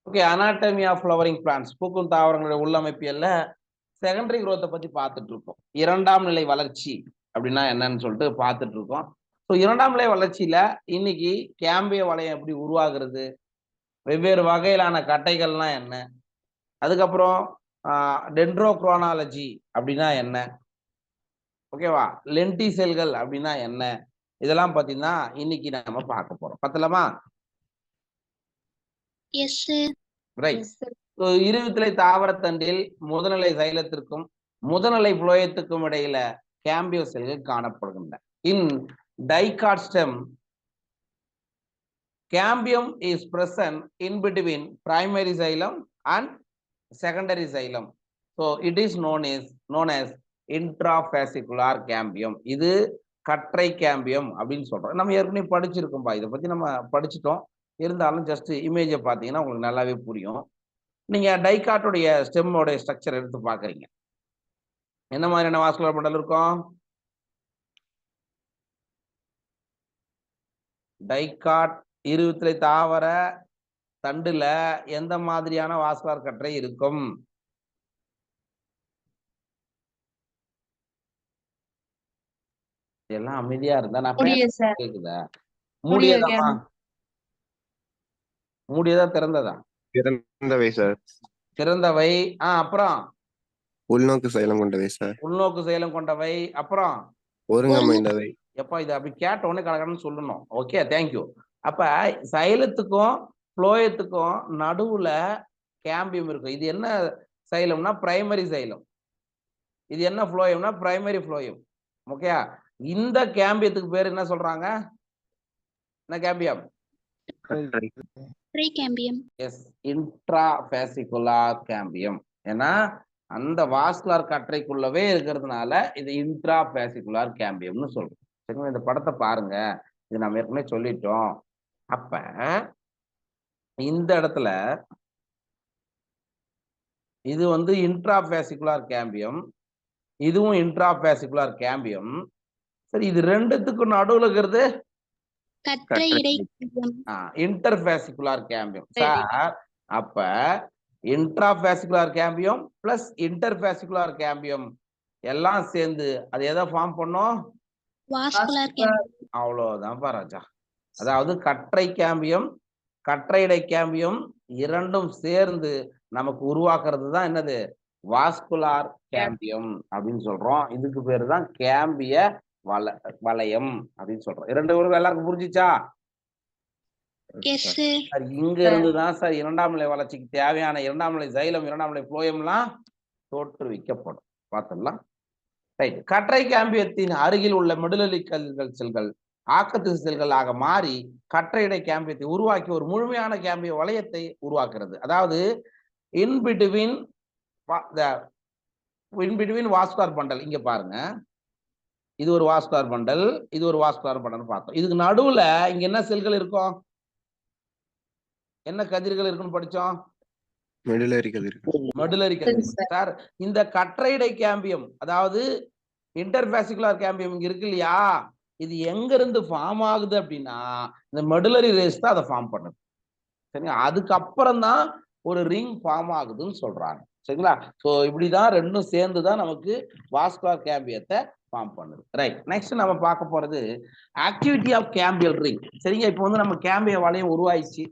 Okay, anatomy of flowering plants, பூக்கும் தாவரங்களுடைய உள்ளமைப்பியல்ல secondary growth பத்தி பார்த்துட்டு இருக்கோம். இரண்டாம் நிலை வளர்ச்சி அப்படின்னா என்னன்னு சொல்லிட்டு பார்த்துட்டு இருக்கோம். ஸோ இரண்டாம் நிலை வளர்ச்சியில இன்னைக்கு கேம்பிய வளையம் எப்படி உருவாகிறது, வெவ்வேறு வகையிலான கட்டைகள்லாம் என்ன, அதுக்கப்புறம் டென்ட்ரோக்ரோனாலஜி அப்படின்னா என்ன, ஓகேவா, லென்டி செல்கள் அப்படின்னா என்ன, இதெல்லாம் பார்த்தீங்கன்னா இன்னைக்கு நம்ம பார்க்க போறோம். பார்த்தலாமா? Yes sir. ரைட். இருவித்திலை தாவரத்தண்டில் முதுநிலை சைலத்திற்கும் முதநிலை புளோயத்துக்கும் இடையில கேம்பியோ செல்கள் காணப்படுகின்றன. In dicot stem cambium is present in between primary xylem and secondary xylem. So it is known as intrafascicular cambium. இது கற்றை கேம்பியம் அப்படின்னு சொல்றோம். நம்ம ஏற்கனவே படிச்சிருக்கோம்பா, இதை பத்தி நம்ம படிச்சுட்டோம். இருந்தாலும் ஜஸ்ட் இமேஜை பார்த்தீங்கன்னா உங்களுக்கு நல்லாவே புரியும். நீங்க டைகாட்டுடைய ஸ்டெம்மோட ஸ்ட்ரக்சர் எடுத்து பாக்குறீங்க, என்ன மாதிரியான வாஸ்குலர் பண்டல் இருக்கும்? டைகாட் இருவித்திலை தாவர தண்டுல எந்த மாதிரியான வாஸ்குலர் கற்றை இருக்கும்? எல்லாம் அமைதியா இருந்தா நான் கேக்குதா? மூடியதாமா? மூடியதா திறந்ததா? திறந்தவை சார். திறந்தவை. அப்புறம் உள்நோக்கு செயலம் கொண்டவை சார். உள்நோக்கு செயலம் கொண்டவை. அப்புறம் ஒருங்கமைந்தவை. எப்பா இது அப்படி கேட்ட உடனே கலகலன்னு சொல்லணும். Okay, thank you. அப்ப சைலத்துக்கும் புளோயத்துக்கும் நடுவுல கேம்பியம் இருக்கும். இது என்ன சைலம்னா பிரைமரி சைலம், இது என்ன புளோயம்னா பிரைமரி புளோயம். ஓகே, இந்த கேம்பியத்துக்கு பேர் என்ன சொல்றாங்க? என்ன கேம்பியம்? S, இன்ட்ராஃபாசிகுலார் cambium. ஏன்னா அந்த வாஸ்குலர் கற்றைக்குள்ளவே இருக்கிறதுனால இது இன்ட்ராஃபாசிகுலார் கேம்பியம்னு சொல்றோம். சரிங்களா? இந்த படத்தை பாருங்க, இது நம்ம ஏற்கனவே சொல்லிட்டோம். அப்ப இந்த இடத்துல இது வந்து இன்ட்ராஃபாசிகுலார் கேம்பியம், இதுவும் இன்ட்ராஃபாசிகுலார் கேம்பியம். சரி, இது ரெண்டுத்துக்கும் நடுவுல இருக்கிறது இன்டர்ஃபாசிகுலார் கேம்பியம் சார். அப்ப இன்ட்ராஃபாசிகுலார் கேம்பியம் பிளஸ் இன்டர்ஃபாசிகுலார் கேம்பியம் எல்லாம் சேர்ந்து அது எதை ஃபார்ம் பண்ணும்? அவ்வளவுதான் ராஜா. அதாவது கற்றை கேம்பியம் கற்றைடை கேம்பியம் இரண்டும் சேர்ந்து நமக்கு உருவாக்குறது தான் என்னது? வாஸ்குலார் கேம்பியம் அப்படின்னு சொல்றோம். இதுக்கு பேரு தான் கேம்பிய வளையம் அப்படின்னு சொல்றோம். இரண்டு பேரும் எல்லாருக்கும் புரிஞ்சிச்சா? இங்க இருந்துதான் சார் இரண்டாம் நிலை வளர்ச்சிக்கு தேவையான இரண்டாம் நிலை சைலம், இரண்டாம் நிலை புளோயம்லாம் தோற்றுவிக்கப்படும். பார்த்துடலாம். ரைட். கற்றை கேம்பியத்தின் அருகில் உள்ள மெடுலரி செல்கள் ஆக்கத்து செல்களாக மாறி கற்றையிடை கேம்பியத்தை உருவாக்கி ஒரு முழுமையான கேம்பிய வளையத்தை உருவாக்குறது. அதாவது இன் பிட்வீன் வாஸ்குலர் பண்டல். இங்க பாருங்க, இது ஒரு வாஸ்குலர் பண்டல், இது ஒரு வாஸ்குலர் பண்டல் பார்த்தோம். இதுக்கு நடுவுல இங்க என்ன செல்கள் இருக்கும்? என்ன கதிர்கள் இருக்குன்னு படிச்சோம்? மெடுலரி கதிர்கள். சார், இந்த கற்றைடை கேம்பியம் அதாவது இன்டர்ஃபாசிகுலார் கேம்பியம் இங்க இருக்கு இல்லையா, இது எங்க இருந்து ஃபார்ம் ஆகுது அப்படின்னா இந்த மெடுலரி ரேஸ் தான் அதை ஃபார்ம் பண்ணுது. சரிங்களா? அதுக்கப்புறம் தான் ஒரு ரிங் ஃபார்ம் ஆகுதுன்னு சொல்றாங்க. சரிங்களா? ஸோ இப்படிதான் ரெண்டும் சேர்ந்து தான் நமக்கு வாஸ்குலர் கேம்பியத்தை ஃபார்ம் பண்ணுது. ரைட். நெக்ஸ்ட் நம்ம பார்க்க போறது ஆக்டிவிட்டி ஆஃப் கேம்பியல் ரிங். சரிங்க, இப்போ வந்து நம்ம கேம்பிய வளையம் உருவாயிடுச்சு.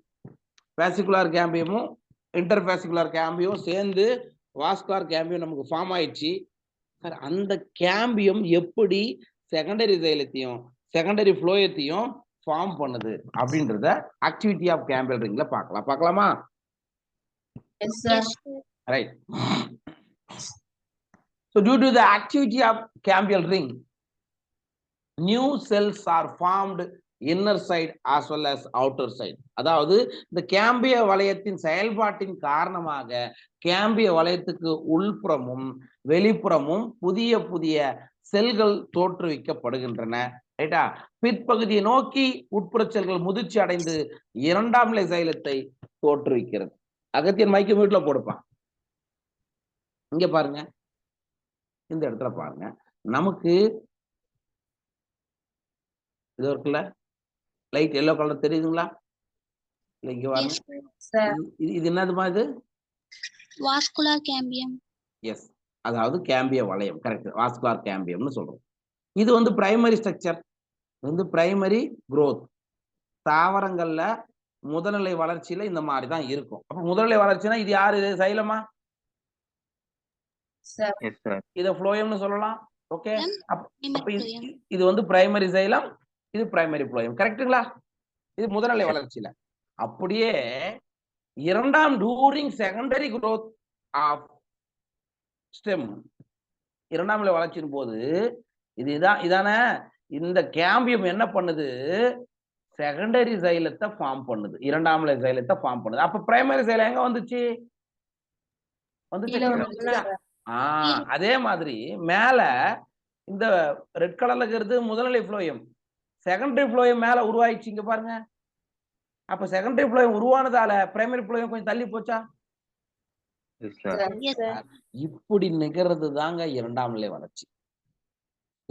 பேசிகுலார் கேம்பியமும் இன்டர்ஃபாசிகுலார் கேம்பியம் சேர்ந்து வாஸ்குலர் கேம்பியம் நமக்கு ஃபார்ம் ஆயிடுச்சு. சார், அந்த கேம்பியம் எப்படி செகண்டரி சைலத்தையும் செகண்டரி புளோயத்தையும் ஃபார்ம் பண்ணுது அப்படின்றத ஆக்டிவிட்டி ஆஃப் கேம்பியல் ரிங்ல பார்க்கலாமா? Right. So due to the activity of cambial ring, new cells are formed inner side as well as outer side. அதாவது இந்த கேம்பிய வளையத்தின் செயல்பாட்டின் காரணமாக கேம்பிய வளையத்துக்கு உள்புறமும் வெளிப்புறமும் புதிய புதிய செல்கள் தோற்றுவிக்கப்படுகின்றன. ரைட்டா? பிற்பகுதியை நோக்கி உட்புற செல்கள் முதிர்ச்சி அடைந்து இரண்டாம் நிலை சைலத்தை தோற்றுவிக்கிறது. அகத்தியன் மைக்க வீட்டுல போடுப்பான். இங்க பாருங்க, இந்த இடத்துல பாருங்க, நமக்கு இது இருக்குல்ல, லைட் எல்லோ கலர் தெரியுதுங்களா? இல்ல இங்க வரணும். இது என்னதுமா இது? Vascular cambium. எஸ், அதாவது கேம்பிய வளையம். கரெக்ட், வாஸ்குலர் கேம்பியம்னு சொல்றோம். இது வந்து பிரைமரி ஸ்ட்ரக்சர், வந்து பிரைமரி growth. தாவரங்கள்ல முதல்நிலை வளர்ச்சியில இந்த மாதிரி தான் இருக்கும். அப்ப முதல்நிலை வளர்ச்சினா இது யாரு? இது சைலமா? இத ஃப்ளோயம்னு சொல்லலாம். ஓகே, அப்ப இது வந்து பிரைமரி சைலம், இது பிரைமரி ஃப்ளோயம். கரெக்ட்டுங்களா? இது முதல்நிலை வளர்ச்சியில. அப்படியே இரண்டாம் during secondary growth of stem, இரண்டாம் நிலை வளர்ச்சியின் போது இதான இந்த கேம்பியம் என்ன பண்ணுது? செகண்டரி சைலத்தை ஃபார்ம் பண்ணுது, இரண்டாம் நிலை சைலத்தை ஃபார்ம் பண்ணுது. அப்ப பிரைமரி சைலம் எங்க வந்துச்சு? அதே மாதிரி மேல இந்த ரெட் கலர்ல இருக்கிறது முதல்நிலை ஃப்ளோயம், செகண்டரி ஃப்ளோயம் மேல உருவாயிடுச்சு. இங்க பாருங்க. அப்ப செகண்டரி ஃப்ளோயம் உருவானதால பிரைமரி ஃப்ளோயம் கொஞ்சம் தள்ளி போச்சா? இப்படி நிகழ்றது தாங்க இரண்டாம் நிலை வளர்ச்சி.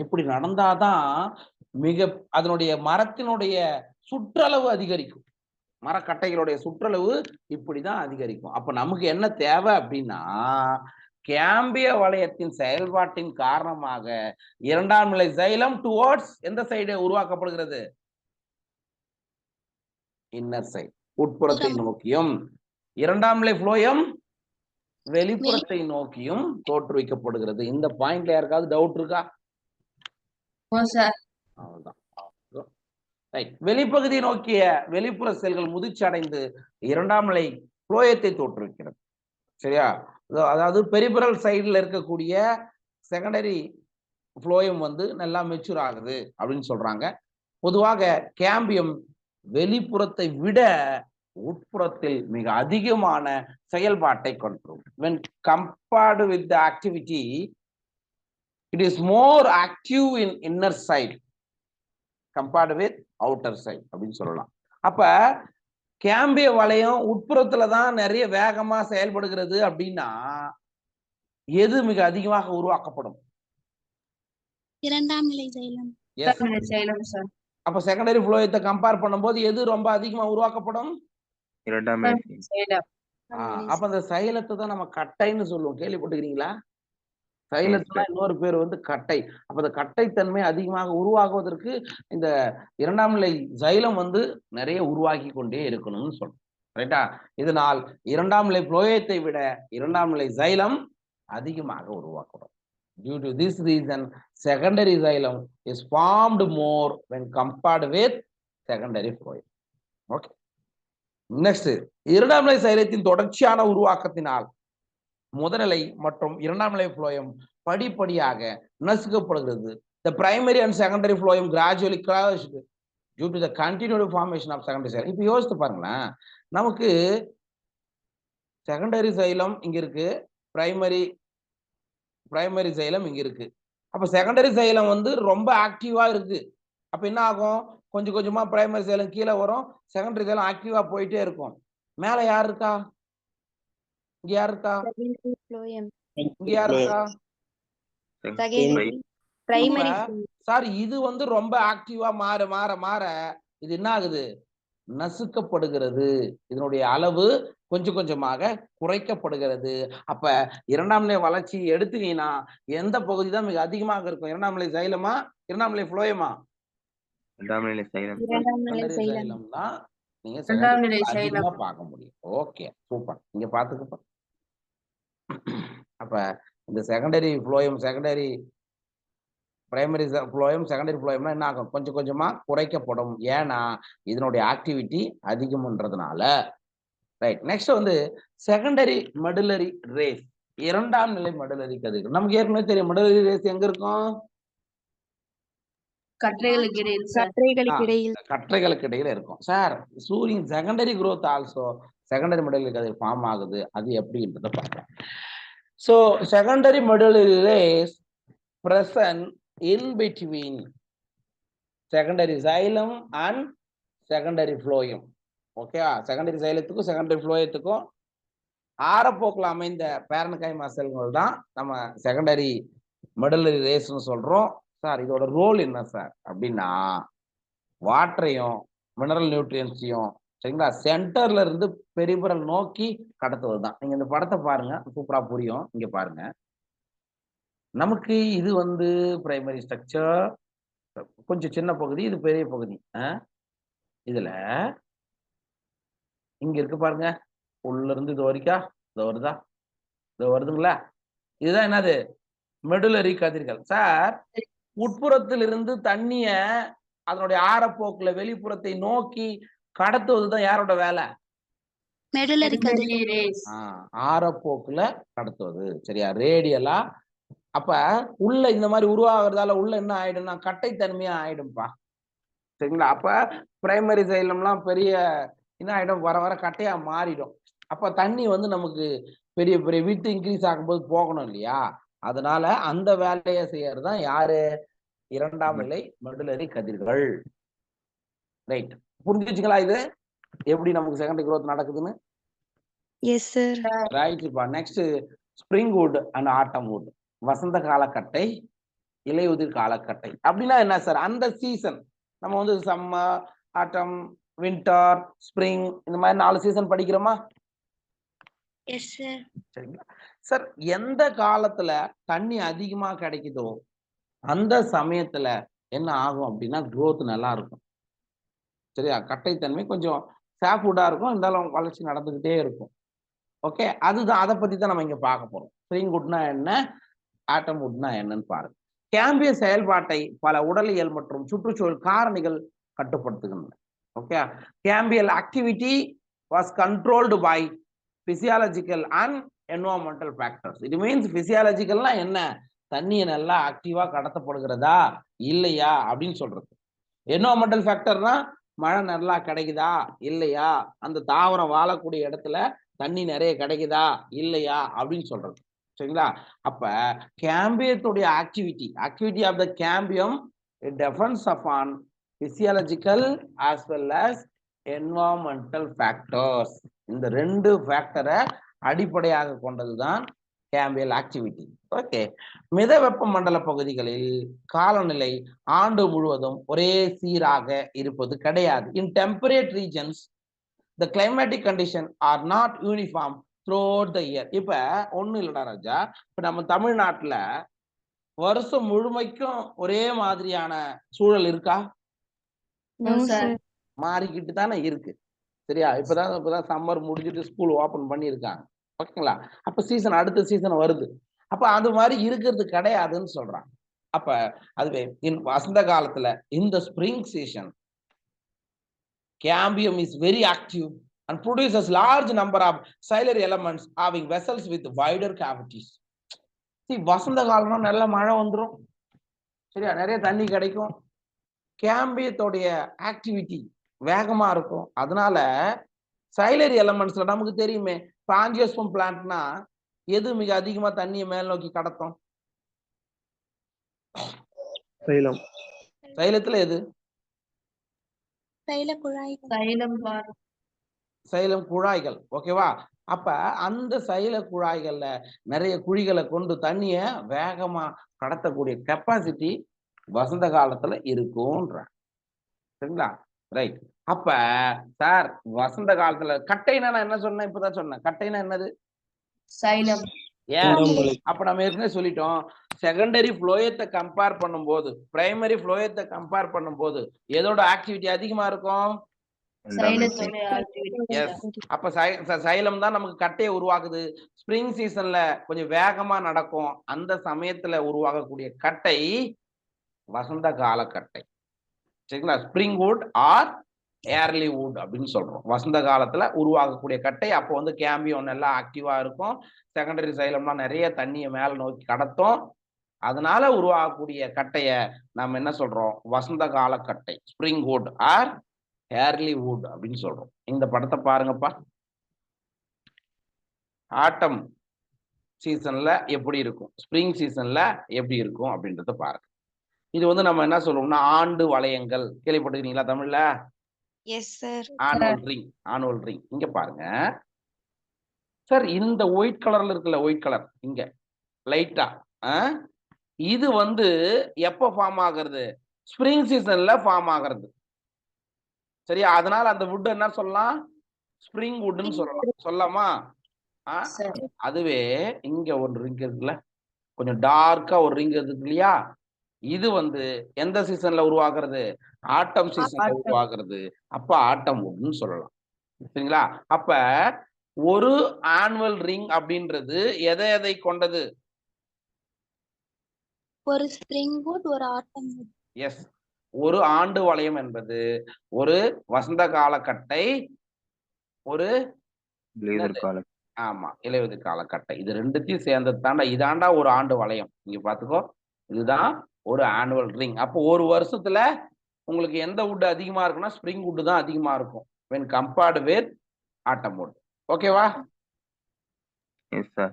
இப்படி நடந்தாதான் அதனுடைய மரத்தினுடைய சுற்றளவு அதிகரிக்கும். மரக்கட்டைகளுடைய சுற்றளவு இப்படிதான் அதிகரிக்கும். அப்ப நமக்கு என்ன தேவை அப்படின்னா, கேம்பிய வளையத்தின் செயல்பாட்டின் காரணமாக இரண்டாம் நிலை சைலம் டுவர்ட்ஸ் எந்த சைடு உருவாக்கப்படுகிறது? இன்னர் சைடு, உட்புறத்தை நோக்கியும். இரண்டாம் நிலை ஃப்ளோயம் வெளிப்புறத்தை நோக்கியும் தோற்றுவிக்கப்படுகிறது. இந்த பாயிண்ட்ல யாருக்காவது டவுட் இருக்கா? அவ்வளவுதான். வெளிப்பகுதியை நோக்கிய வெளிப்புற செல்கள் முதிர்ச்சி அடைந்து இரண்டாம் நிலை புளோயத்தை தோற்றுவிக்கிறது. சரியா? அதாவது பெரிபரல் சைடுல இருக்கக்கூடிய செகண்டரி புளோயம் வந்து நல்லா மெச்சூர் ஆகுது அப்படின்னு சொல்றாங்க. பொதுவாக கேம்பியம் வெளிப்புறத்தை விட உட்புறத்தில் மிக அதிகமான செயல்பாட்டை கொண்டது. when compared with the activity, it is more active in inner side compared with outer side அப்படின்னு சொல்லலாம். அப்ப கேம்பிய வளையம் உட்புறத்துல தான் நிறைய வேகமா செயல்படுகிறது அப்படின்னா எது மிக அதிகமாக உருவாக்கப்படும்? இரண்டாம் நிலை சைலம். அப்ப செகண்டரி ஃப்ளோயத்தை கம்பேர் பண்ணும்போது எது ரொம்ப அதிகமா உருவாக்கப்படும்? இரண்டாம் நிலை சைலம். அப்ப அந்த சைலத்தை தான் நம்ம கட்டைன்னு சொல்லுவோம். கேள்விப்பட்டிருக்கீங்களா? சைலத்துல இன்னொரு பேர் வந்து கட்டை. அப்ப அந்த கட்டைத்தன்மை அதிகமாக உருவாகுவதற்கு இந்த இரண்டாம் நிலை சைலம் வந்து நிறைய உருவாக்கி கொண்டே இருக்கணும்னு சொல்றோம். ரைட்டா? இதனால் இரண்டாம் நிலை புளோயத்தை விட இரண்டாம் நிலை சைலம் அதிகமாக உருவாக்கப்படும். Due to this reason, secondary xylem is formed more when compared with secondary phloem. Okay. Next, இரண்டாம் நிலை சைலத்தின் தொடர்ச்சியான உருவாக்கத்தினால் முதல்நிலை மற்றும் இரண்டாம் நிலை phloem படிப்படியாக நசுக்கப்படுகிறது. The primary and secondary phloem gradually crushed due to the continued formation of secondary xylem. இப்ப யோசித்து பாருங்களேன், நமக்கு செகண்டரி சைலம் இங்க இருக்கு, பிரைமரி சைலம் இங்க இருக்கு. அப்ப செகண்டரி சைலம் வந்து ரொம்ப ஆக்டிவா இருக்கு. அப்ப என்ன ஆகும்? கொஞ்சம் கொஞ்சமா பிரைமரி சைலம் கீழே வரும், செகண்டரி சைலம் ஆக்டிவா போயிட்டே இருக்கும். மேல யார் இருக்கா? இங்க யார் இருக்கா? இங்க யார் இருக்கா? சார், இது வந்து ரொம்ப ஆக்டிவா மாற மாற மாற இது என்ன ஆகுது? நசுக்கப்படுகிறது. இதனுடைய அளவு கொஞ்சம் கொஞ்சமாக குறைக்கப்படுகிறது. அப்ப இரண்டாம் நிலை வளர்ச்சி எடுத்தீங்கன்னா எந்த பகுதி தான் மிக அதிகமாக இருக்கும்? இரண்டாம் நிலை சைலமா, இரண்டாம் நிலை புளோயமா? இரண்டாம் நிலை சைலம். சைலம் தான் நீங்க அதிகமா பார்க்க முடியும். Okay, super. இங்க பாத்துக்கப்ப அப்ப இந்த secondary phloem, secondary primary phloem, secondary புளோயம்னா என்ன ஆகும்? கொஞ்சம் கொஞ்சமா குறைக்கப்படும். ஏன்னா இதனுடைய ஆக்டிவிட்டி அதிகம்ன்றதுனால. ரைட். நெக்ஸ்ட் வந்து செகண்டரி மெடுலரி ரேஸ், இரண்டாம் நிலை மெடுலரி கதிர்கள். நமக்கு ஏற்கனவே தெரியும் மெடுலரி ரேஸ் எங்க இருக்கும்? கற்றைகளுக்கு இடையில இருக்கும். சார், சூரியன் secondary growth also secondary medullary கதிர் ஃபார்ம் ஆகுது. அது எப்படின்றத பார்க்கலாம். So secondary medullary rays present in between secondary xylem and secondary phloem. Okay, secondary சைலத்துக்கும் செகண்டரி ஃப்ளோயத்துக்கும் ஆரப்போக்கில் அமைந்த பேரன்கைமா செல்கள் தான் நம்ம செகண்டரி மெடுலரி ரேஸ்னு சொல்றோம். சார், இதோட ரோல் என்ன சார் அப்படின்னா, வாட்டரையும் மினரல் நியூட்ரியன்ஸையும் சரிங்களா? சென்டர்ல இருந்து பெரிபரல் நோக்கி கடத்துவதுதான். நீங்க இந்த படத்தை பாருங்க, சூப்பரா புரியும். இங்க பாருங்க. நமக்கு இது வந்து பிரைமரி ஸ்ட்ரக்சர், கொஞ்சம் சின்ன பகுதி, இது பெரிய பகுதி. இதுல இங்க இருக்கு பாருங்க, உள்ள இருந்து இது வரைக்கும் இது வருதா, இது வருதுங்களா? இதுதான் என்னது? மெடுலரி கதிர்கள். சார், உட்புறத்தில் இருந்து தண்ணிய அதனுடைய ஆரப்போக்குல வெளிப்புறத்தை நோக்கி கடத்துவதுதான் யாரோட வேலை? மெடுலரி கதிர்கள். ஆரப்போக்குல கடத்துவது. சரியா? ரேடியலா. அப்ப உள்ள இந்த மாதிரி உருவாகிறதால உள்ள என்ன ஆயிடும்னா கட்டைத்தன்மையா ஆயிடும்பா. சரிங்களா? அப்ப பிரைமரி சைலம்லாம் பெரிய என்ன ஆயிடும், வர வர கட்டையா மாறிடும். அப்ப தண்ணி வந்து நமக்கு பெரிய பெரிய வித்து இன்க்ரீஸ் ஆகும்போது போகணும் இல்லையா? அதனால அந்த வேலையை செய்யறது தான் யாரு? இரண்டாம் நிலை மெடுலரி கதிர்கள். ரைட், புரிஞ்சுச்சுங்களா? இது எப்படி நமக்கு செகண்டரி growth நடக்குதுன்னு? Yes sir. ரைட். இப்ப next spring wood and autumn wood. வசந்த காலக்கட்டை, இலையுதிர் காலக்கட்டை. அப்படின்னா என்ன சார்? அந்த சீசன் நம்ம வந்து சம்மர், ஆட்டம், வின்டர், ஸ்ப்ரிங், இந்த மாதிரி 4 சீசன் படிக்கிறோமா? Yes sir. சரிங்களா சார்? எந்த காலத்துல தண்ணி அதிகமா கிடைக்குதோ அந்த சமயத்துல என்ன ஆகும் அப்படின்னா growth நல்லா இருக்கும். சரியா? கட்டைத்தன்மை கொஞ்சம் சாஃப்வுட்டா இருக்கும், இருந்தாலும் வளர்ச்சி நடந்துகிட்டே இருக்கும். ஓகே, அதுதான், அதை பத்தி தான் நம்ம இங்க பார்க்க போறோம். ஸ்ப்ரிங் வுட்னா என்ன, ஆட்டம் வுட்னா என்னன்னு பாருங்க. கேம்பிய செயல்பாட்டை பல உடலியல் மற்றும் சுற்றுச்சூழல் காரணிகள் கட்டுப்படுத்துகின்றன. Okay, cambial activity was controlled by physiological and environmental factors. It means பிசியாலஜிக்கல்னா என்ன? தண்ணியை நல்லா ஆக்டிவா கடத்தப்படுகிறதா இல்லையா அப்படின்னு சொல்றது. என்வரான்மெண்டல் ஃபேக்டர்னா மழை நல்லா கிடைக்குதா இல்லையா, அந்த தாவரம் வாழக்கூடிய இடத்துல தண்ணி நிறைய கிடைக்குதா இல்லையா அப்படின்னு சொல்றது. சரிங்களா? அப்ப கேம்பியத்துடைய activity of the cambium it depends upon physiological as well as environmental factors. இந்த 2 ஃபேக்டரை அடிப்படையாக கொண்டதுதான் கேம்பியல் ஆக்டிவிட்டி. ஓகே, மித வெப்பமண்டல பகுதிகளில் காலநிலை ஆண்டு முழுவதும் ஒரே சீராக இருப்பது கிடையாது. In temperate regions the climatic condition are not uniform throughout the year. இப்ப ஒண்ணும் இல்லடா ராஜா, இப்ப நம்ம தமிழ்நாட்டுல வருஷம் முழுமைக்கும் ஒரே மாதிரியான சூழல் இருக்கா? No sir. மாறிக்கிட்டு தானே இருக்கு. சரியா? இப்பதான் சம்மர் முடிஞ்சிட்டு ஸ்கூல் ஓபன் பண்ணியிருக்காங்க. ஓகேங்களா? அப்ப சீசன், அடுத்த சீசன் வருது. அப்ப அது மாதிரி இருக்கிறது கிடையாதுன்னு சொல்றாங்க. அப்ப அதுவே வசந்த காலத்துல இந்த spring season cambium is very active and produces large number of ciliary elements having vessels with wider cavities. See, வசந்த காலம்னா நல்ல மழை வந்துரும். சரியா? நிறைய தண்ணி கிடைக்கும். கேம்பியத்தோடைய ஆக்டிவிட்டி வேகமா இருக்கும். அதனால சைலரி எலமெண்ட்ஸ்ல நமக்கு தெரியுமே, ஆஞ்சியோஸ்பம் பிளான்ட்னா எது மிக அதிகமா தண்ணியை மேல் நோக்கி கடத்தும்? சைலம். சைலத்துல எது? சைல குழாய். சைலம் குழாய்கள். ஓகேவா? அப்ப அந்த சைல குழாய்கள்ல நிறைய குழிகளை கொண்டு தண்ணிய வேகமா கடத்தக்கூடிய கெப்பாசிட்டி வசந்த காலத்துல இருக்கும்ன்ற. சரிங்களா? ரைட். அப்ப சார், வசந்த காலத்துல கட்டைனா நான் என்ன சொன்னேன்? இப்பதான் சொன்னேன். கட்டைனா என்னது? சைலம். அப்ப நம்ம ஏற்கனவே சொல்லிட்டோம், செகண்டரி ஃப்ளோயத்தை கம்பேர் பண்ணும்போது பிரைமரி ஃப்ளோயத்தை கம்பேர் பண்ணும்போது எதோட ஆக்டிவிட்டி அதிகமா இருக்கும்? அப்ப சைலம் தான் நமக்கு கட்டையை உருவாக்குது. ஸ்ப்ரிங் சீசன்ல கொஞ்சம் வேகமா நடக்கும். அந்த சமயத்துல உருவாகக்கூடிய கட்டை வசந்த கால கட்டை. சரிங்களா? Spring wood or early wood அப்படின்னு சொல்றோம். வசந்த காலத்துல உருவாகக்கூடிய கட்டை. அப்போ வந்து கேம்பியம் நல்லா ஆக்டிவா இருக்கும். செகண்டரி சைலம்லாம் நிறைய தண்ணியை மேல நோக்கி கடத்தும். அதனால உருவாகக்கூடிய கட்டைய நம்ம என்ன சொல்றோம்? வசந்த கால கட்டை, spring wood or early wood அப்படின்னு சொல்றோம். இந்த படத்தை பாருங்கப்பா. ஆட்டம் சீசன்ல எப்படி இருக்கும், ஸ்ப்ரிங் சீசன்ல எப்படி இருக்கும் அப்படின்றத பாருங்க. இது வந்து நம்ம என்ன சொல்லுவோம்னா ஆண்டு வளையங்கள். கேள்விப்பட்டிருக்கீங்களா தமிழ்ல? Yes sir. Annual ring. இங்க பாருங்க சார், இந்த ஒயிட் கலர்ல இருக்குல்ல, ஒயிட் கலர் இங்க லைட்டா, இது வந்து எப்ப ஃபார்ம் ஆகுறது? ஸ்ப்ரிங் சீசன்ல ஃபார்ம் ஆகுறது. சரியா? அதனால அந்த வுட் என்ன சொல்லலாம்? ஸ்ப்ரிங் வுட்னு சொல்லலாம். சொல்லலாமா? அதுவே இங்க ஒரு ரிங் இருக்குல்ல, கொஞ்சம் டார்க்கா ஒரு ரிங் இருக்கு இல்லையா? இது வந்து எந்த சீசன்ல உருவாகிறது? ஆட்டம் சீசன்ல உருவாகிறது. அப்ப ஆட்டம் வுட்னு சொல்லலாம். சரிங்களா? அப்ப ஒரு ஆனுவல் ரிங் அப்படின்றது எதை கொண்டது? ஒரு ஸ்ப்ரிங் வுட், ஒரு ஆட்டம் வுட். எஸ். ஒரு ஆண்டு வளையம் என்பது ஒரு வசந்த காலக்கட்டை, ஒரு இலையுதிர் காலம். ஆமா இலையுதிர் காலக்கட்டை. இது ரெண்டுத்தையும் சேர்ந்தது தாண்டா இதாண்டா ஒரு ஆண்டு வளையம். இங்க பாத்துக்கோ, இதுதான் ஒரு ஆனுவல் ரிங். அப்போ ஒரு வருஷத்துல உங்களுக்கு எந்த வுட் அதிகமா இருக்குன்னா ஸ்ப்ரிங் வுட் தான் அதிகமா இருக்கும் when compared with autumn wood. ஓகேவா? Yes sir.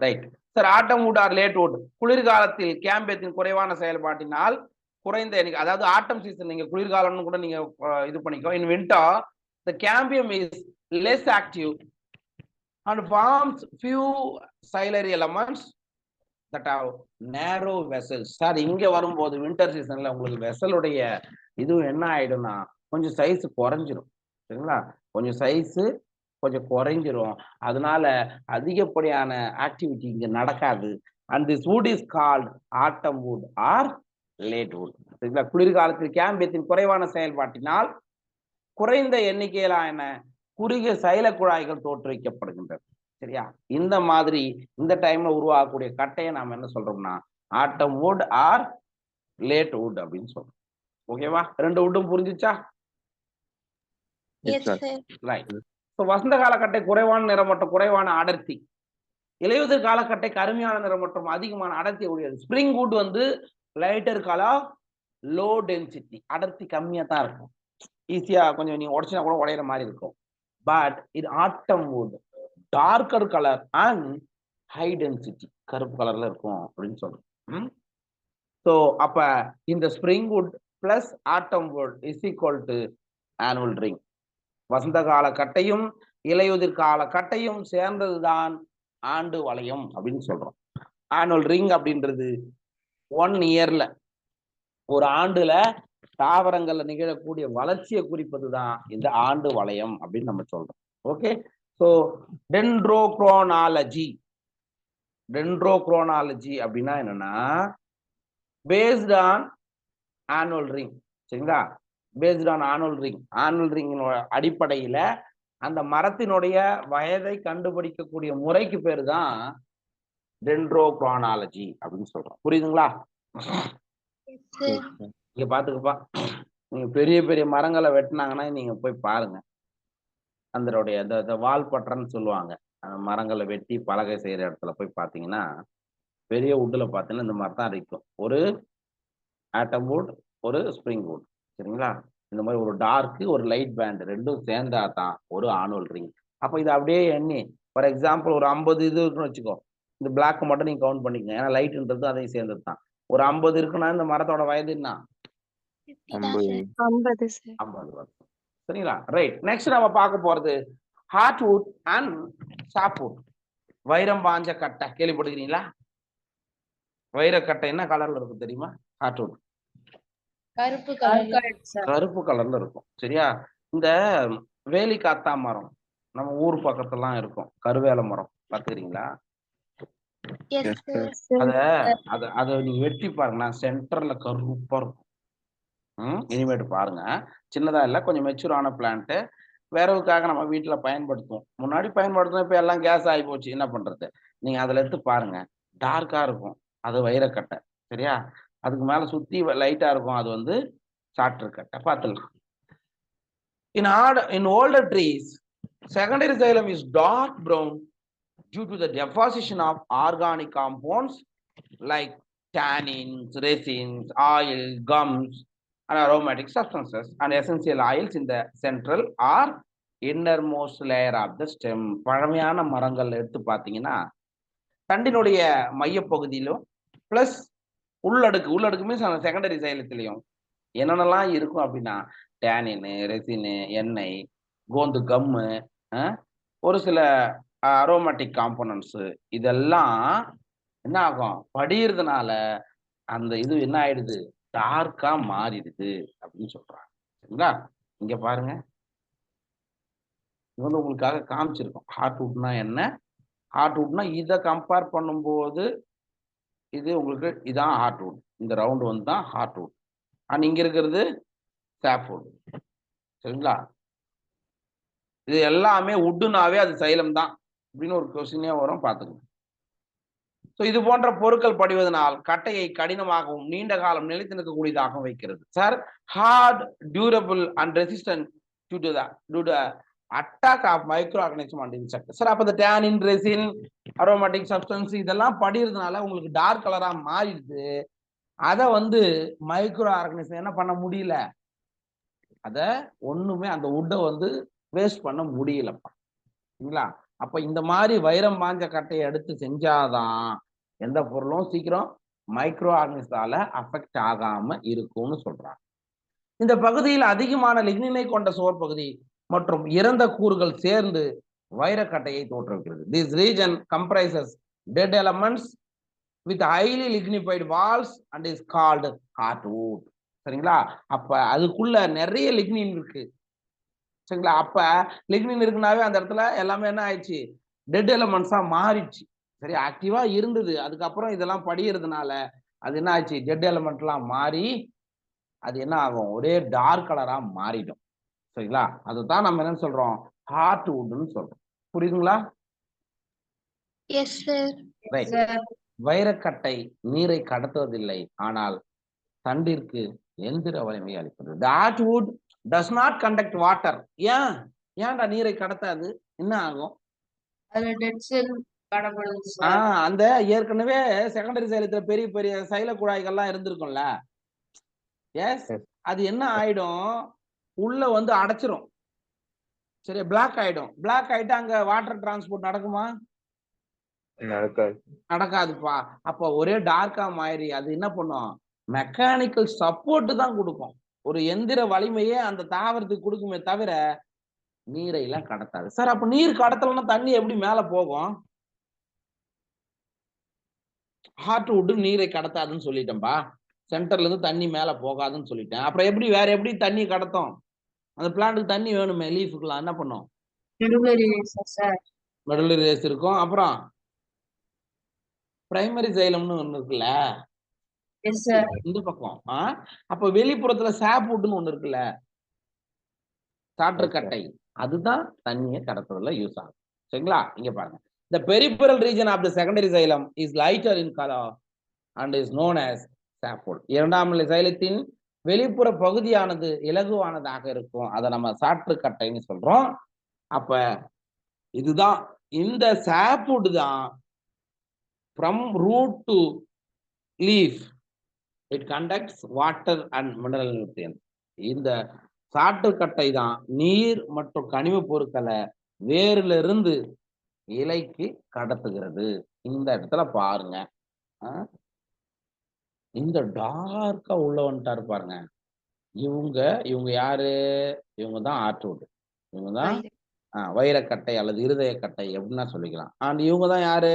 Right sir. Autumn wood or late wood. குளிர்காலத்தில் கேம்பியத்தின் குறைவான செயல்பாட்டினால் குறைந்த எண்ணிக்கை, அதாவது ஆட்டம் சீசன் நீங்க குளிர்காலம்னு கூட நீங்க இது பண்ணிக்கோ. இன் winter the cambium is less active and forms few ciliary elements that have narrow vessels. Sir இங்க வரும்போது வின்டர் சீசன்ல உங்களுக்கு வெசலுடைய இது என்ன ஆயிடும்னா கொஞ்சம் சைஸ் குறைஞ்சிரும். சரிங்களா? கொஞ்சம் சைஸ் கொஞ்சம் குறைஞ்சிரும். அதனால அதிகப்படியான ஆக்டிவிட்டி இங்க நடக்காது. And this wood is called autumn wood or late wood. சரிங்களா? குளிர்காலத்தில் கேம்பியத்தின் குறைவான செயல்பாட்டினால் குறைந்த எண்ணிக்கையிலான குறுகிய சைல குழாய்கள் தோற்றுவிக்கப்படுகின்றன. சரியா? இந்த மாதிரி இந்த டைம்ல உருவாகக்கூடிய கட்டையை நாம என்ன சொல்றோம்னா ஆட்டம் வுட் ஆர் லேட் வுட் அப்படின்னு சொல்றோம். ஓகேவா? ரெண்டு வுட்டும் புரிஞ்சுச்சா? S sir. ரைட். வசந்த காலக்கட்டை குறைவான நிறம் மற்றும் குறைவான அடர்த்தி, இலையுதிர் காலக்கட்டை கருமையான நிறம் மற்றும் அதிகமான அடர்த்தி உடையது. ஸ்ப்ரிங் வுட் வந்து லைட்டர் கலர், லோ டென்சிட்டி, அடர்த்தி கம்மியா தான் இருக்கும். ஈஸியா கொஞ்சம் நீங்க உடைச்சினா கூட உடையிற மாதிரி இருக்கும். பட் இது autumn wood darker colour and high density, கருப்பு கலர்ல இருக்கும் அப்படின்னு சொல்றோம். ஸோ அப்ப இந்த spring wood plus autumn wood is equal to annual ring. வசந்த கால கட்டையும் இலையுதிர் கால கட்டையும் சேர்ந்ததுதான் ஆண்டு வளையம் அப்படின்னு சொல்றோம். ஆனுவல் ரிங் அப்படின்றது 1 இயர்ல, ஒரு ஆண்டுல தாவரங்கள்ல நிகழக்கூடிய வளர்ச்சியை குறிப்பதுதான் இந்த ஆண்டு வளையம் அப்படின்னு நம்ம சொல்றோம். ஓகே. ஸோ டென்ட்ரோக்ரோனாலஜி அப்படின்னா என்னன்னா பேஸ்ட் ஆன் ஆனுவல் ரிங். சரிங்களா? Based on annual ring. Annual ரிங்கினோட அடிப்படையில அந்த மரத்தினுடைய வயதை கண்டுபிடிக்கக்கூடிய முறைக்கு பேரு தான் டென்ட்ரோக்ரோனாலஜி அப்படின்னு சொல்றோம். புரியுதுங்களா? இங்க பாத்துக்கப்பா, நீங்க பெரிய பெரிய மரங்களை வெட்டினாங்கன்னா நீங்க போய் பாருங்க, அதனுடைய அந்த வால் பட்டறன்னு சொல்லுவாங்க, அந்த மரங்களை வெட்டி பலகை செய்யற இடத்துல போய் பாத்தீங்கன்னா பெரிய வுட்ல பாத்தீங்கன்னா இந்த மாதிரி தான் இருக்கும். ஒரு ஆட்டம் வுட், ஒரு ஸ்ப்ரிங் வுட். சரிங்களா? இந்த மாதிரி ஒரு டார்க் ஒரு லைட் பேண்ட் ரெண்டும் சேர்ந்தா தான் ஒரு ஆனுவல் ரிங். அப்ப இது அப்படியே எண்ணி ஃபார் எக்ஸாம்பிள் ஒரு 50 இது இருக்குன்னு வச்சுக்கோ. இந்த பிளாக் மட்டும் நீங்க கவுண்ட் பண்ணிக்கங்க, ஏன்னா லைட்ன்றது அதையும் சேர்ந்தது தான். ஒரு 50 இருக்குன்னா இந்த மரத்தோட வயது என்ன? 50 சார். 50 வருஷம். சரிங்களா? ரைட். நெக்ஸ்ட் நம்ம பார்க்க போறது ஹார்ட் வுட் அண்ட் சாப் வுட். வைரம் பாஞ்ச கட்டை கேள்விப்படுகிறீங்களா? வைரக்கட்டை என்ன கலர்ல இருக்கும் தெரியுமா? ஹார்ட் வுட் கருப்பு கலர்ல இருக்கும். சரியா? இந்த வேலி காத்தா மரம் நம்ம ஊர் பக்கத்துலாம் இருக்கும், கருவேல மரம் பாத்துக்கிறீங்களா? அத நீங்க வெட்டி பாருங்க, சென்டர்ல கருப்பா இருக்கும். இனிமேட்டு பாருங்க, சின்னதா இல்ல, கொஞ்சம் மெச்சூர் ஆன பிளான்ட். விறகுக்காக நம்ம வீட்டுல பயன்படுத்துவோம். முன்னாடி பயன்படுத்துவோம், இப்ப எல்லாம் கேஸ் ஆகி போச்சு, என்ன பண்றது? நீங்க அதுல எடுத்து பாருங்க, டார்க்கா இருக்கும், அது வைரக்கட்டை. சரியா? அதுக்கு மேல சுத்தி லைட்டா இருக்கும், அது வந்து சாற்று கட்டை. பார்த்துக்கலாம். In older trees, secondary xylem is dark brown due to the deposition of organic compounds like tannins, resins, oil, gums, and aromatic substances, and essential oils in the central or innermost layer of the stem. பழமையான மரங்கள் எடுத்து பார்த்தீங்கன்னா தண்டினுடைய மையப்பகுதியிலும் plus உள்ளடுக்கு means அந்த secondary சைலத்திலையும் என்னென்னலாம் இருக்கும் அப்படின்னா tannin, resin, எண்ணெய், கோந்து கம்மு, ஒரு சில அரோமேட்டிக் காம்போனன்ட்ஸ், இதெல்லாம் என்ன ஆகும்? படிகிறதுனால அந்த இது என்ன ஆயிடுது? டார்க்கா மாறிடுது அப்படின்னு சொல்றாங்க. சரிங்களா? இங்க பாருங்க, இது வந்து உங்களுக்காக காமிச்சிருக்கோம். ஹார்ட்வுட்னா என்ன, ஹார்ட்வுட்னா இதை கம்பேர் பண்ணும்போது இது உங்களுக்கு இதான் ஹார்ட்வுட். இந்த ரவுண்ட் வந்து தான் ஹார்ட்வுட். அண்ட் இங்க இருக்கிறது சாப்வுட். சரிங்களா? இது எல்லாமே உட்டுனாவே அது சைலம் தான் அப்படின்னு ஒரு கொஸ்டினே வரும், பார்த்துக்கணும். ஸோ இது போன்ற பொருட்கள் படிவதனால் கட்டையை கடினமாகவும் நீண்ட காலம் நிலைத்து நிற்கக்கூடியதாகவும் வைக்கிறது. Sir, hard, durable and resistant to the attack of micro organism and insect. Sir, அப்போ இந்த டேனின், ரெசின், அரோமேட்டிக் சப்ஸ்டன்ஸ் இதெல்லாம் படிக்கிறதுனால உங்களுக்கு டார்க் கலரா மாறிடுது. அதை வந்து மைக்ரோ ஆர்கானிசம் என்ன பண்ண முடியல, அதை ஒண்ணுமே அந்த உட்டை வந்து வேஸ்ட் பண்ண முடியலப்பா. சரிங்களா? அப்ப இந்த மாதிரி வைரம் பாஞ்ச கட்டையை எடுத்து செஞ்சாதான் எந்த பொருளும் சீக்கிரம் மைக்ரோ ஆர்கானிசத்தால அஃபெக்ட் ஆகாம இருக்கும்னு சொல்றாங்க. இந்த பகுதியில் அதிகமான லிக்னினை கொண்ட சுவர் பகுதி மற்றும் இறந்த கூறுகள் சேர்ந்து வைரக்கட்டையை தோற்றுவிக்கிறது. This region comprises dead elements with highly lignified walls and is called heartwood. சரிங்களா? அப்ப அதுக்குள்ள நிறைய லிக்னின் இருக்கு. சரிங்களா? அப்ப லிக்னின் இருக்குனாவே அந்த இடத்துல எல்லாமே என்ன ஆயிடுச்சு, டெட் எலமெண்ட்ஸா மாறிடுச்சு. சரி, ஆக்டிவா இருந்தது, அதுக்கப்புறம் இதெல்லாம் படிக்கிறதுனால அது என்ன ஆச்சு, டெட் எலமெண்ட்லாம் மாறி அது என்ன ஆகும், ஒரே டார்க் கலரா மாறிடும். சரிங்களா? அதுதான் நம்ம என்ன சொல்றோம், ஹார்ட்வுட்னு சொல்றோம். புரியுதுங்களா? S sir. ரைட். வைரக்கட்டை நீரை கடத்துவதில்லை, ஆனால் தண்டிற்கு எந்திர வலிமை அளிக்கிறது. The hardwood does not conduct water. ஏன்டா நீரை கடத்தாது, என்ன ஆகும், அந்த ஏற்கனவே செகண்டரி சைலத்துல பெரிய பெரிய சைல குழாய்கள்லாம் இருந்திருக்கும்ல. எஸ், அது என்ன ஆயிடும், உள்ள வந்து அடைச்சிரும். சரி, பிளாக் ஆயிடும். பிளாக் ஆயிட்டு அங்க வாட்டர் டிரான்ஸ்போர்ட் நடக்குமா? நடக்காதுப்பா. அப்ப ஒரே டார்க்கா மாறி அது என்ன பண்ணும், மெக்கானிக்கல் சப்போர்ட் தான் கொடுக்கும். ஒரு எந்திர வலிமையே அந்த தாவரத்துக்கு கொடுக்குமே தவிர நீரை எல்லாம் கடத்தாது. சார், அப்ப நீர் கடத்தலன்னா தண்ணி எப்படி மேல போகும்? ஹார்ட்வுட் நீரை கடத்தாதுன்னு சொல்லிட்டேன்பா. சென்டர்ல இருந்து தண்ணி மேல போகாதுன்னு சொல்லிட்டேன். அப்புறம் எப்படி, வேற எப்படி தண்ணி கடத்தும்? அந்த பிளான்ட்டுக்கு தண்ணி வேணுமே, லீஃபுக்குலாம் என்ன பண்ணும், மெடுலரி ரேஸ் இருக்கும். அப்புறம் பிரைமரி சைலம்னு ஒண்ணு இருக்குல்ல இந்த பக்கம். அப்ப வெளிப்புறத்துல சாப்வுட்னு ஒண்ணு இருக்குல்ல, சாற்றுக்கட்டை, அதுதான் தண்ணியை கடத்துறதுல யூஸ் ஆகும். சரிங்களா? இங்க பாருங்க, the peripheral region of the secondary xylem is lighter in color and is known as sapwood. இரண்டாம் நிலை சைலத்தின் வெளிப்புற பகுதியானது இலகுவானதாக இருக்கும், அதை நம்ம சாற்றுக்கட்டைன்னு சொல்றோம். அப்ப இதுதான் இந்த சாப்வுட் தான் from root to leaf it conducts water and mineral nutrients. இந்த சாற்றுக்கட்டை தான் நீர் மற்றும் கனிம பொருட்களை வேர்ல இருந்து இலைக்கு கடத்துகிறது. இந்த இடத்துல பாருங்க, இந்த டார்க்கா உள்ள வந்துட்டாரு பாருங்க, இவங்க யாரு, இவங்க தான் ஹார்ட்வுட். இவங்க தான் வைரக்கட்டை அல்லது இருதயக்கட்டை எப்படின்னா சொல்லிக்கலாம். அண்ட் இவங்க தான் யாரு,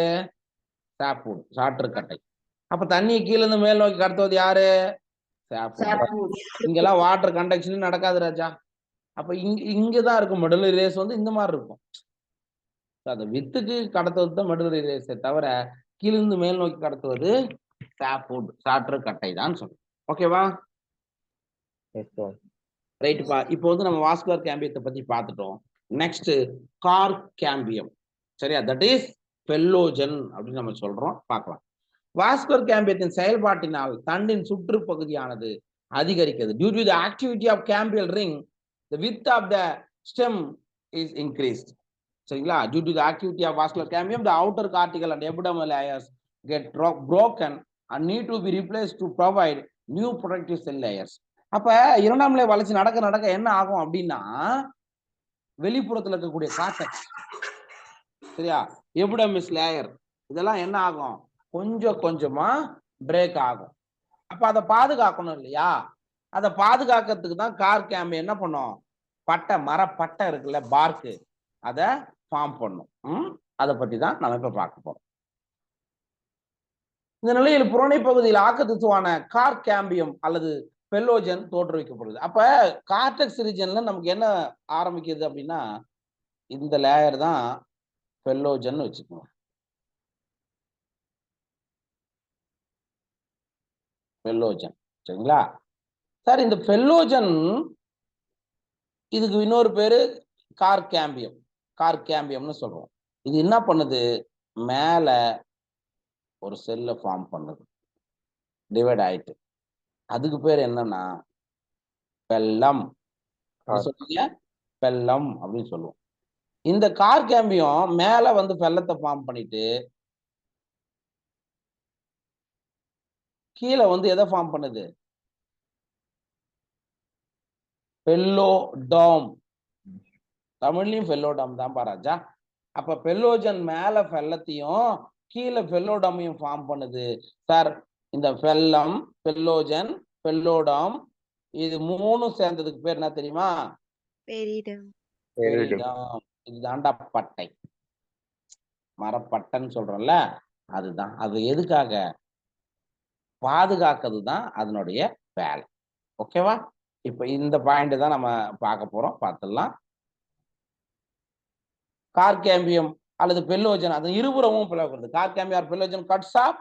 சாப்வுட், சாற்றுக்கட்டை. அப்ப தண்ணியை கீழே இருந்து மேல் நோக்கி கடத்துவது யாரு, சாப்வுட். இங்கெல்லாம் வாட்டர் கண்டக்ஷன் நடக்காது ராஜா. அப்ப இங்கதான் இருக்கும் மெடுலரி ரேஸ், வந்து இந்த மாதிரி இருக்கும். அந்த வித்துக்கு கடத்துவது தான் மெடுலரி ரேஸை தவிர கீழிருந்து மேல் நோக்கி கடத்துவது சாப்வுட், சாற்றுக்கட்டை தான் சொல்றோம். ஓகேவா? ரைட்டுப்பா. இப்போ வந்து நம்ம வாஸ்குலர் கேம்பியத்தை பத்தி பார்த்துட்டோம். Next cork cambium. சரியா? தட் இஸ் பெல்லோஜன் அப்படின்னு நம்ம சொல்றோம், பார்க்கலாம். வாஸ்குலர் கேம்பியத்தின் செயல்பாட்டினால் தண்டின் சுற்று பகுதியானது அதிகரிக்கிறது. Due to the activity of cambial ring, the width of the stem is increased. சரிங்களா? Due to the activity of vascular cambium, the outer cortical and epidermal layers get broken and need to be replaced to provide new protective cell layers. அப்ப இரண்டாம் நிலை வளர்ச்சி நடக்க நடக்க என்ன ஆகும் அப்படின்னா, வெளிப்புறத்துல இருக்கக்கூடிய கார்டெக்ஸ், சரியா, எபிடர்மிஸ் லேயர், இதெல்லாம் என்ன ஆகும், கொஞ்சம் கொஞ்சமா பிரேக் ஆகும். அப்ப அதை பாதுகாக்கணும் இல்லையா? அதை பாதுகாக்கிறதுக்கு தான் கார்க் கேம்பியம் என்ன பண்ணும், பட்டை, மரப்பட்டை இருக்குல்ல, பார்க்கு, அதை ஃபார்ம் பண்ணும். அதை பத்தி தான் நம்ம இப்ப பார்க்க போறோம். இந்த நிலையில் புறணை பகுதியில் ஆக்கத்திசுவான கார்க் கேம்பியம் அல்லது பெல்லோஜன் தோற்றுவிக்கப்படுது. அப்ப கார்டெக்ஸ் ரீஜன்ல நமக்கு என்ன ஆரம்பிக்குது அப்படின்னா இந்த லேயர் தான் பெல்லோஜன் வச்சுக்கோங்க. பெல்லோஜன் சரிங்களா சார். இந்த பெல்லோஜன் இதுக்கு இன்னொரு பேரு கார்கேம்பியம். கார்கேம்பியம்னு சொல்றோம். இது என்ன பண்ணுது, மேல ஒரு செல்ல ஃபார்ம் பண்ணுது, டிவைட் ஆயிட்டு. அதுக்கு பேர் என்னன்னா பெல்லம். சொல்லுங்க, பெல்லம் அப்படின்னு சொல்லுவோம். இந்த கார்கேம்பியம் மேல வந்து பெல்லத்தை ஃபார்ம் பண்ணிட்டு கீழே வந்து எதை ஃபார்ம் பண்ணுது, பெல்லோடோம். தமிழ்லயும் பெல்லோடோம் தான் பாராஜா. அப்ப பெல்லோஜன் மேல பெல்லத்தையும் கீழே பெல்லோடமையும் ஃபார்ம் பண்ணுது சார். இந்த பெல்லம், பெல்லோஜன், பெல்லோடம் இது மூணும் சேர்ந்ததுக்கு பேர் என்ன தெரியுமா? பெரிடம். பெரிடம். இதுதான்டா பட்டை, மரப்பட்டைன்னு சொல்றோம்ல, அதுதான். அது எதுக்காக பாதுகாக்கிறது தான் அதனுடைய வேலை. ஓகேவா? இப்ப இந்த பாயிண்ட் தான் நம்ம பார்க்க போறோம், பார்த்துடலாம். கார்கேம்பியம் அல்லது பெல்லோஜன் அது இருபுறமும் பிளவுகிறது. Cork cambium or phellogen cuts off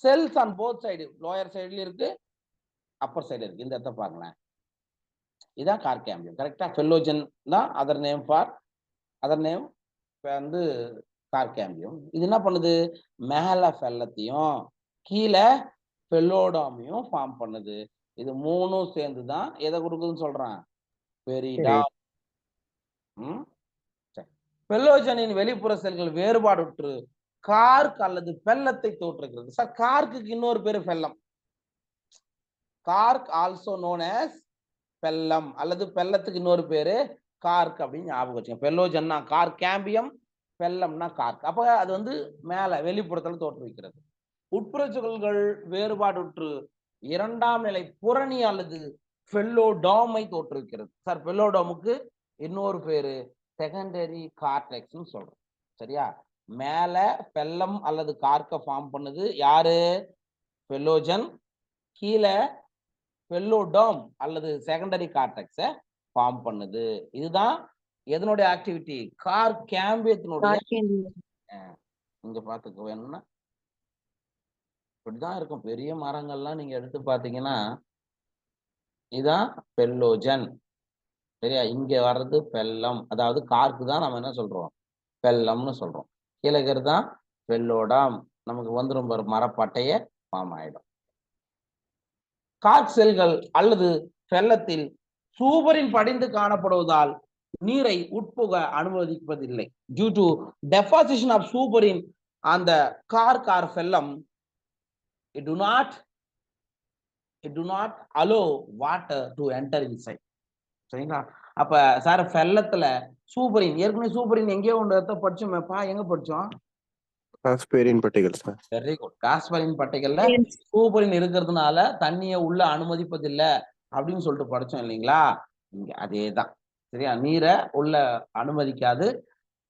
cells on both side. Lower சைடுல இருக்கு, அப்பர் சைடு இருக்கு. இந்த இடத்த பாருங்களேன், இதான் கார்கேம்பியம். கரெக்டா? பெல்லோஜன் தான் other name for, other name வந்து கார்கேம்பியம். இது என்ன பண்ணுது, மேல பெல்லத்தையும் கீழே பெல்லோடாமையும் ஃபார்ம் பண்ணுது. இது மூணும் சேர்ந்து தான் எதை கொடுக்குதுன்னு சொல்றான், பெரிடம். பெல்லோஜனின் வெளிப்புற செல்கள் வேறுபாடுற்று கார்க் அல்லது பெல்லத்தை தோற்றுகிறது. சார், கார்க்கு இன்னொரு பேரு phellem. Cork also known as phellem, அல்லது பெல்லத்துக்கு இன்னொரு பேரு கார்க் அப்படின்னு ஞாபகம் வச்சுங்க. பெல்லோஜன்னா கார்கேம்பியம், பெல்லம்னா கார்க். அப்ப அது வந்து மேல வெளிப்புறத்துல தோற்றுவிக்கிறது. உட்புற துகள்கள் வேறுபாடுற்று இரண்டாம் நிலை புரணி அல்லது பெல்லோடோமை தோற்றுவிக்கிறது. சார், பெல்லோடோமுக்கு இன்னொரு பேரு செகண்டரி கார்டெக்ஸ்னு சொல்றோம். சரியா? மேல பெல்லம் அல்லது கார்க்க ஃபார்ம் பண்ணுது யாரு, பெல்லோஜன். கீழே பெல்லோடோம் அல்லது செகண்டரி கார்டெக்ஸ ஃபார்ம் பண்ணுது. இதுதான் எதனுடைய ஆக்டிவிட்டி, கார்கேம்பியத்தினுடைய. இங்க பாத்துக்க வேணும்னா இப்படிதான் இருக்கும். பெரிய மரங்கள்லாம் நீங்க எடுத்து பாத்தீங்கன்னா இதான் பெல்லோஜன். சரியா? இங்க வர்றது பெல்லம், அதாவது கார்க்கு தான் நம்ம என்ன சொல்றோம், பெல்லம்னு சொல்றோம். கீழே இருக்கிறது தான் பெல்லோடாம். நமக்கு வந்துரும் ஒரு மரப்பட்டைய ஃபார்ம் ஆயிடும். கார்க் செல்கள் அல்லது பெல்லத்தில் சூப்பரின் படிந்து காணப்படுவதால் நீரை உட்புக அனுமதிப்பதில்லை. Due to deposition of suberin அந்த cork or phellem, it do not allow water to enter inside. சரிங்களா? அப்ப சார், பெல்லத்துல சூப்பரின், ஏற்கனவே சூப்பரின் எங்கேயோ ஒன்று படிச்சோமேப்பா, எங்க படிச்சோம்? காஸ்பேரின் பட்டைகள் சார். Very good. காஸ்பரின் பட்டைகள்ல சூப்பரின் இருக்கிறதுனால தண்ணியை உள்ள அனுமதிப்பதில்லை அப்படின்னு சொல்லிட்டு படிச்சோம் இல்லைங்களா? இங்க அதேதான். சரியா? நீரை உள்ள அனுமதிக்காது.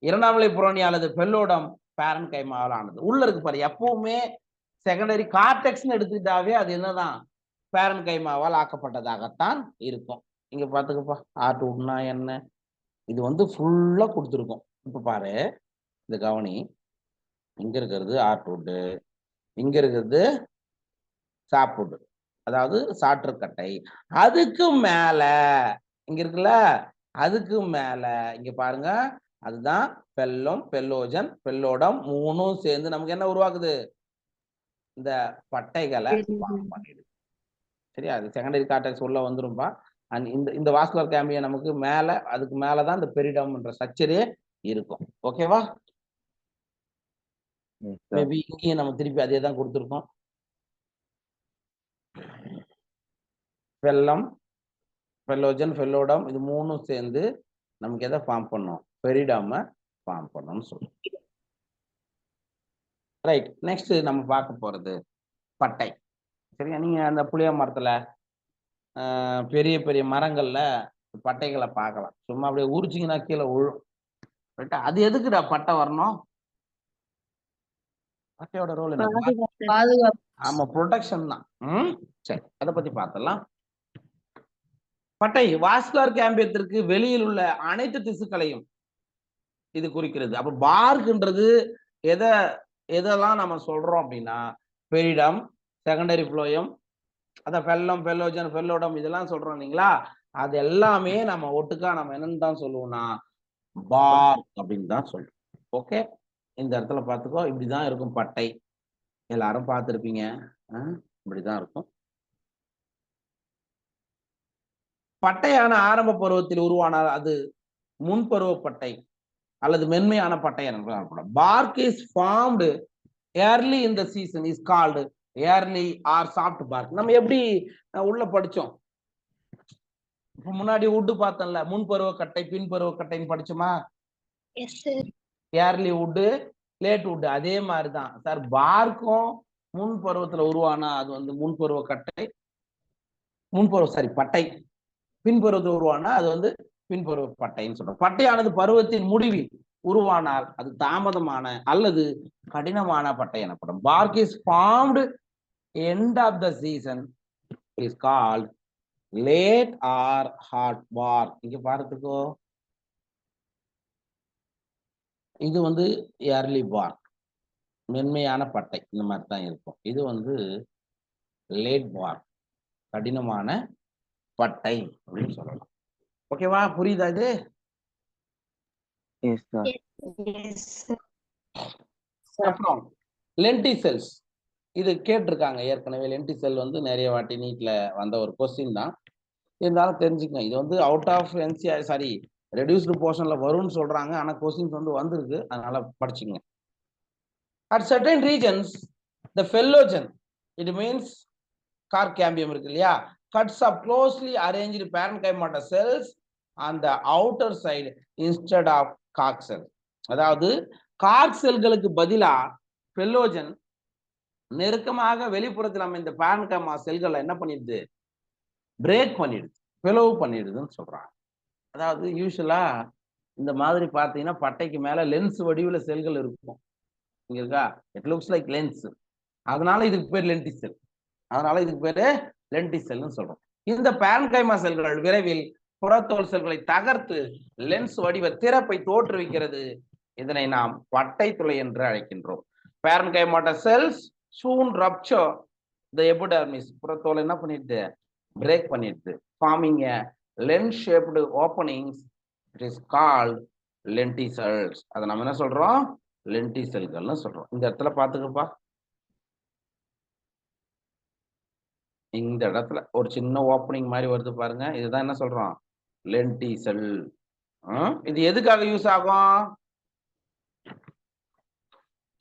இரண்டாம் நிலை புரணி அல்லது பெல்லோடம் பேரன் கைமாவால் ஆனது. உள்ள இருக்கு பாரு, எப்பவுமே செகண்டரி கார்டெக்ஸ்னு எடுத்துக்கிட்டாவே அது என்னதான், பேரன் கைமாவால் ஆக்கப்பட்டதாகத்தான் இருக்கும். இங்க பாத்துக்கப்பா, ஆர்ட்வுட்னா என்ன, இது வந்து ஃபுல்லா கொடுத்துருக்கோம். இப்ப பாரு, இந்த கவனி, இங்க இருக்கிறது ஆர்ட்வுட், இங்க இருக்கிறது சாப்வுட், அதாவது சாற்றுக்கட்டை. அதுக்கு மேல இங்க இருக்குல்ல, அதுக்கு மேல இங்க பாருங்க, அதுதான் பெல்லம், பெல்லோஜன், பெல்லோடம் மூணும் சேர்ந்து நமக்கு என்ன உருவாக்குது, இந்த பட்டைகளை பண்ணிடுது. சரியா? அது செகண்டரி கார்டெக்ஸ் உள்ள வந்துரும்பா. இந்த வாஸ்குலர் கேம்பியம் நமக்கு மேல, அதுக்கு மேலதான் இந்த பெரிடம் என்ற ஸ்ட்ரக்சரே இருக்கும். ஓகேவா? மேபி இங்கேயும் நம்ம திருப்பி அதே தான் கொடுத்துருக்கோம். பெல்லம், பெல்லோஜன், பெல்லோடம் இது மூணும் சேர்ந்து நமக்கு எதை ஃபார்ம் பண்ணோம், பெரிடாம ஃபார்ம் பண்ணணும்னு சொல்லுவோம். ரைட். நெக்ஸ்ட் நம்ம பார்க்க போறது பட்டை. சரியா? நீங்க அந்த புளிய மரத்துல பெரிய பெரிய மரங்கள்ல பட்டைகளை பார்க்கலாம். சும்மா அப்படியே உரிச்சிங்கன்னா கீழே விழும். அது எதுக்குடா பட்டை வரணும்? பட்டையோட ரோல் என்ன? ஆமா, ப்ரொடெக்ஷன் தான். சரி, அதை பத்தி பார்த்தலாம். பட்டை வாஸ்குலர் கேம்பியத்திற்கு வெளியில் உள்ள அனைத்து திசுக்களையும் இது குறிக்கிறது. அப்ப பார்க்ன்றது எதெல்லாம் நம்ம சொல்றோம் அப்படின்னா பெரிடம், செகண்டரி புளோயம், அத ஃபெல்லம், ஃபெல்லோஜன், ஃபெல்லோடம் இதெல்லாம் சொல்றோம் இல்லைங்களா? அது எல்லாமே நம்ம ஒட்டுக்கா நம்ம என்னன்னு தான் சொல்லுவோம்னா பார்க் அப்படின்னு தான் சொல்றோம். ஓகே, இந்த இடத்துல பார்த்துக்கோ. இப்படிதான் இருக்கும் பட்டை. எல்லாரும் பார்த்துருப்பீங்க. இப்படிதான் இருக்கும். பட்டையான ஆரம்ப பருவத்தில் உருவானால் அது முன்பருவ பட்டை அல்லது மென்மையான பட்டை எனப்படும். bark is formed early in the season is called early or soft bark. நம்ம எப்படி உள்ள படிச்சோம்? இப்ப முன்னாடி wood பார்த்தோம்ல, முன்பருவ கட்டை பின்பருவ கட்டைன்னு படிச்சோமா? Yes, sir. Early wood, late wood. அதே மாதிரிதான் சார் பார்க்கும் முன் பருவத்துல உருவானா அது வந்து முன்பருவ கட்டை, பட்டை. பின்பருவத்தில் உருவானா அது வந்து பின்பருவ பட்டைன்னு சொல்றோம். பட்டையானது பருவத்தின் முடிவில் உருவானால் அது தாமதமான அல்லது கடினமான பட்டை எனப்படும். bark is formed end of the season is called late or hard bark. இங்க பார்த்துக்கோ, இது வந்து early bark, மென்மையான பட்டை. இந்த மாதிரி தான் இருக்கும். இது வந்து லேட் bark, கடினமான பட்டை அப்படின்னு சொல்லலாம். ஓகேவா? புரியுதா இது? Yes, sir. Yes, sir. அப்புறம் லென்டிசெல்ஸ், இது கேட்டிருக்காங்க ஏற்கனவே. லென்டிசெல் வந்து நிறைய வாட்டி நீட்ல வந்த ஒரு கொஸ்டின் தான். இருந்தாலும் தெரிஞ்சுக்கங்க, இது வந்து out of NCERT sorry reduced போர்ஷன்ல வரும்னு சொல்றாங்க. ஆனா கொஸ்டின்ஸ் வந்து வந்திருக்கு, அதனால படிச்சுங்க. At certain regions, the phellogen, it means cork cambium இருக்கு இல்லையா, cuts up closely arranged parenchyma cells on the outer side instead of cork cell. அதாவது கார்க் செல்களுக்கு பதிலா பெல்லோஜன் நெருக்கமாக வெளிப்புறத்தில் அமைந்த பேரன்கைமா செல்களை என்ன பண்ணிடுது? பிரேக் பண்ணிடுது, பிளவு பண்ணிடுதுன்னு சொல்றாங்க. அதாவது யூஸ்வலா இந்த மாதிரி பார்த்தீங்கன்னா பட்டைக்கு மேல லென்ஸ் வடிவில் செல்கள் இருக்கும். இங்க இருக்கா? It looks like lens. அதனால இதுக்கு பேர் லென்டிசெல். லென்டிசெல்னு சொல்றோம். இந்த பேரன்கைமா செல்கள் விரைவில் புறத்தோல் செல்களை தகர்த்து லென்ஸ் வடிவ திறப்பை தோற்றுவிக்கிறது. இதனை நாம் பட்டை துளை என்று அழைக்கின்றோம். parenchyma cells soon rupture the epidermis. புறத்தோல் என்ன பண்ணிடுது? பிரேக் பண்ணிடுது, forming a lens shaped openings. It is called lenticels. அதை நம்ம என்ன சொல்றோம்? லென்டிசெல்கள்னு சொல்றோம். இந்த இடத்துல பாத்துக்கப்பா, இந்த இடத்துல ஒரு சின்ன ஓப்பனிங் மாதிரி வருது பாருங்க, இதுதான் என்ன சொல்றோம்? லென்டிசெல். இது எதுக்காக யூஸ் ஆகும்?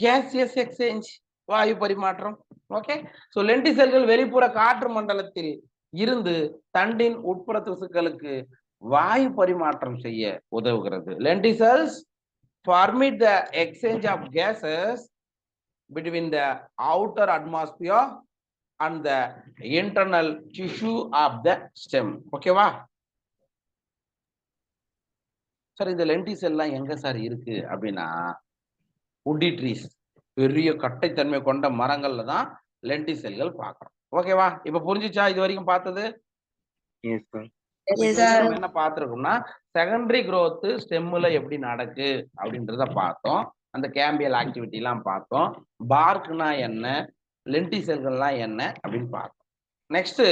gaseous exchange, வாயு பரிமாற்றம். ஓகே, சோ லென்டிசெல்கள் வெளிப்புற காற்று மண்டலத்தில் இருந்து தண்டின் உட்புற திசுக்களுக்கு வாயு பரிமாற்றம் செய்ய உதவுகிறது. லென்டிசெல்ஸ் permit the exchange of gases between the outer atmosphere and the internal tissue of the stem. ஓகேவா? சார் இந்த லென்டிசெல் எல்லாம் எங்க சார் இருக்கு அப்படின்னா woody trees, பெரிய கட்டைத்தன்மை கொண்ட மரங்கள்ல தான் லென்டிசெல்கள் பார்க்கிறோம். ஓகேவா? இப்ப புரிஞ்சுச்சா இது வரைக்கும் பார்த்தது? Yes, sir. Yes, sir. நம்ம என்ன பார்த்திருக்கோம்னா செகண்டரி growth ஸ்டெம்ல எப்படி நடக்கு அப்படின்றத பார்த்தோம். அந்த கேம்பியல் ஆக்டிவிட்டி எல்லாம் பார்த்தோம். பார்க்னா என்ன, லென்டிசெல்கள்லாம் என்ன அப்படின்னு பார்த்தோம். Next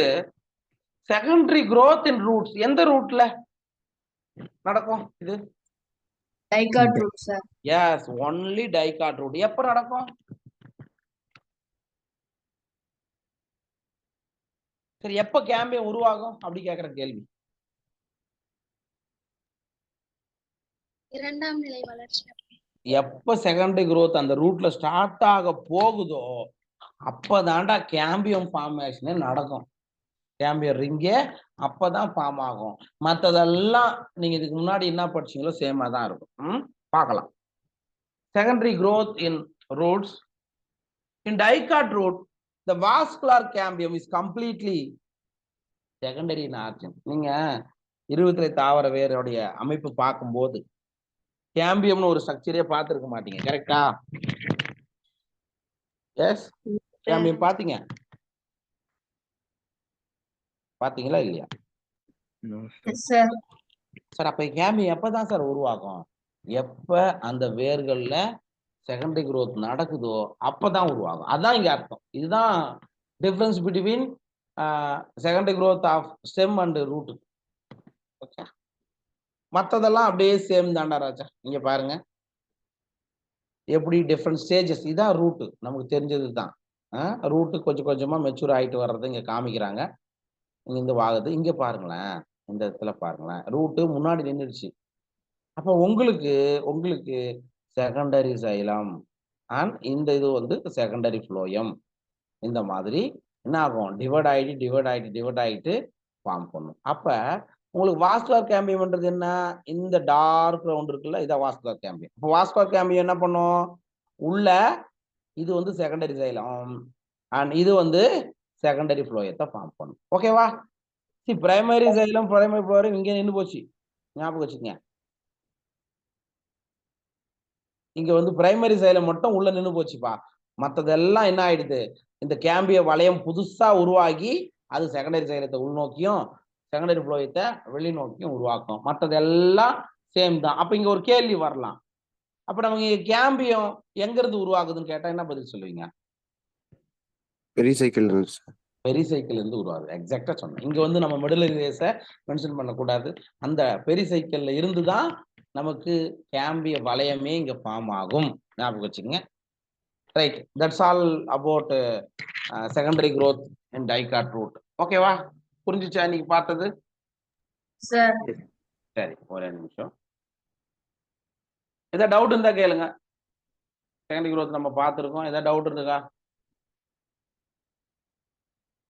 secondary growth in roots. எந்த ரூட்ல நடக்கும் இது? Dicot root, sir. Yes, only dicot root. எப்ப நடக்கும்? சரி, எப்ப கேம்பியம் உருவாகும் அப்படி கேக்குற கேள்வி. இரண்டாம் நிலை வளர்ச்சி. எப்ப செகண்டரி growth அந்த ரூட்ல ஸ்டார்ட் ஆக போகுதோ அப்பதான்டா கேம்பியம் ஃபார்மேஷனே நடக்கும். கேம்பியம் ரிங்கே அப்பதான் ஃபார்ம் ஆகும். மற்றதெல்லாம் நீங்க இதுக்கு முன்னாடி என்ன படிச்சீங்களோ சேமா தான் இருக்கும். பார்க்கலாம். Secondary growth in roots. In dicot root, the vascular cambium is completely secondary in origin. நீங்க இருபத்திலே தாவர வேருடைய அமைப்பு பார்க்கும்போது கேம்பியம்னு ஒரு ஸ்ட்ரக்சரே பார்த்திருக்க மாட்டீங்க. கரெக்டா? எஸ், கேம்பியம் பாத்தீங்களா இல்லையா? No, sir. Yes, sir. Sir அப்ப கேம்பியம் எப்பதான் சார் உருவாகும்? எப்ப அந்த வேர்கள்ல செகண்டரி growth நடக்குதோ அப்பதான் உருவாகும். அதான் இங்க அர்த்தம். இதுதான் difference between secondary growth of stem and root. Okay, மத்ததெல்லாம் அப்படியே சேம் தாண்டா ராஜா. இங்க பாருங்க எப்படி டிஃப்ரெண்ட் ஸ்டேஜஸ். இதான் ரூட், நமக்கு தெரிஞ்சது தான். ரூட்டு கொஞ்சம் கொஞ்சமா மெச்சூர் ஆயிட்டு வர்றது இங்க காமிக்கிறாங்க. இங்க இந்த வாகுது. இங்க பாருங்களேன், இந்த இடத்துல பாருங்களேன், ரூட்டு முன்னாடி நின்றுடுச்சு. அப்ப உங்களுக்கு செகண்டரி சைலம் அண்ட் இந்த இது வந்து செகண்டரி ஃப்ளோயம். இந்த மாதிரி என்ன ஆகும்? டிவைட் ஆயிட்டு ஃபார்ம் பண்ணும். அப்ப உங்களுக்கு வாஸ்குலர் கேம்பியம்ன்றது என்ன? இந்த டார்க் ரவுண்ட் இருக்குல்ல, இதான் வாஸ்குலர் கேம்பியம். இப்போ வாஸ்குலர் கேம்பியம் என்ன பண்ணும்? உள்ள இது வந்து செகண்டரி சைலம் அண்ட் இது வந்து செகண்டரி ஃப்ளோயத்தை ஃபார்ம் பண்ணும். ஓகேவா? பிரைமரி சைலம் பிரைமரி ஃப்ளோயம் இங்க நின்று போச்சு, ஞாபகம் வச்சுக்கங்க. இங்க வந்து பிரைமரி சைலம் மட்டும் உள்ள நின்று போச்சுப்பா. மத்ததெல்லாம் என்ன ஆயிடுது? இந்த கேம்பிய வளையம் புதுசா உருவாகி அது செகண்டரி சைலத்தை உள்நோக்கியும் செகண்டரி ஃப்ளோயத்தை வெளிநோக்கியும் உருவாக்கும். மற்றதெல்லாம் சேம் தான். அப்ப இங்க ஒரு கேள்வி வரலாம், அப்ப நமக்கு கேம்பியம் எங்க இருந்து உருவாகுதுன்னு கேட்டா என்ன பதில் சொல்லுவீங்க? Pericycle sir. பெரிசைக்கிள் இருந்து உருவாகுது. எக்ஸாக்டா சொன்னேன். இங்க வந்து நம்ம மிடில் ரேஸை மென்ஷன் பண்ணக்கூடாது. அந்த பெரிசைக்கிள்ல இருந்து தான் நமக்கு கேம்பிய வளையமே இங்க ஃபார்ம் ஆகும். ஞாபகம் வச்சுக்கங்க. Right, that's all about secondary growth in dicot root. ஓகேவா? புரிஞ்சுச்சா இன்னைக்கு பார்த்தது? Sir. சரி, ஒரே நிமிஷம். ஏதாவது டவுட் இருந்தா கேளுங்க. செகண்டரி growth நம்ம பார்த்துருக்கோம். ஏதாவது டவுட் இருக்குதா?